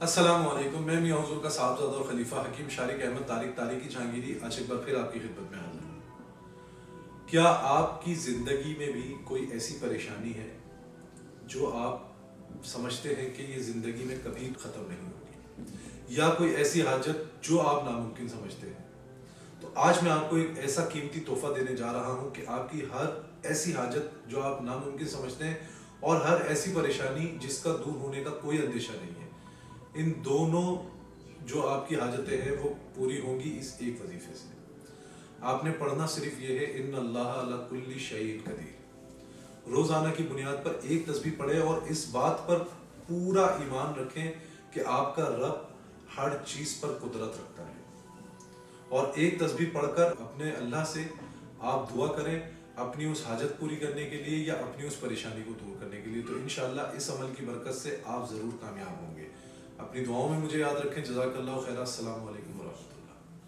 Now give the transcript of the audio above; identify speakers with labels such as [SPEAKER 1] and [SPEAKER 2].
[SPEAKER 1] السلام علیکم، میں میاں حضور کا صاحبزادہ اور خلیفہ حکیم شارق احمد طارق طارقی جہانگیری آج ایک بار پھر آپ کی خدمت میں حاضر ہوں۔ کیا آپ کی زندگی میں بھی کوئی ایسی پریشانی ہے جو آپ سمجھتے ہیں کہ یہ زندگی میں کبھی ختم نہیں ہوگی، یا کوئی ایسی حاجت جو آپ ناممکن سمجھتے ہیں؟ تو آج میں آپ کو ایک ایسا قیمتی تحفہ دینے جا رہا ہوں کہ آپ کی ہر ایسی حاجت جو آپ ناممکن سمجھتے ہیں اور ہر ایسی پریشانی جس کا دور ہونے کا کوئی اندیشہ نہیں ہے، ان دونوں جو آپ کی حاجتیں ہیں وہ پوری ہوں گی اس ایک وظیفے سے۔ آپ نے پڑھنا صرف یہ ہے ان اللہ علی کل شیء قدیر۔ روزانہ کی بنیاد پر ایک تسبیح پڑھیں اور اس بات پر پورا ایمان رکھیں کہ آپ کا رب ہر چیز پر قدرت رکھتا ہے، اور ایک تسبیح پڑھ کر اپنے اللہ سے آپ دعا کریں اپنی اس حاجت پوری کرنے کے لیے یا اپنی اس پریشانی کو دور کرنے کے لیے۔ تو انشاءاللہ اس عمل کی برکت سے آپ ضرور کامیاب ہوں گے۔ اپنی دعاؤں میں مجھے یاد رکھیں۔ جزاک اللہ خیر۔ السلام علیکم۔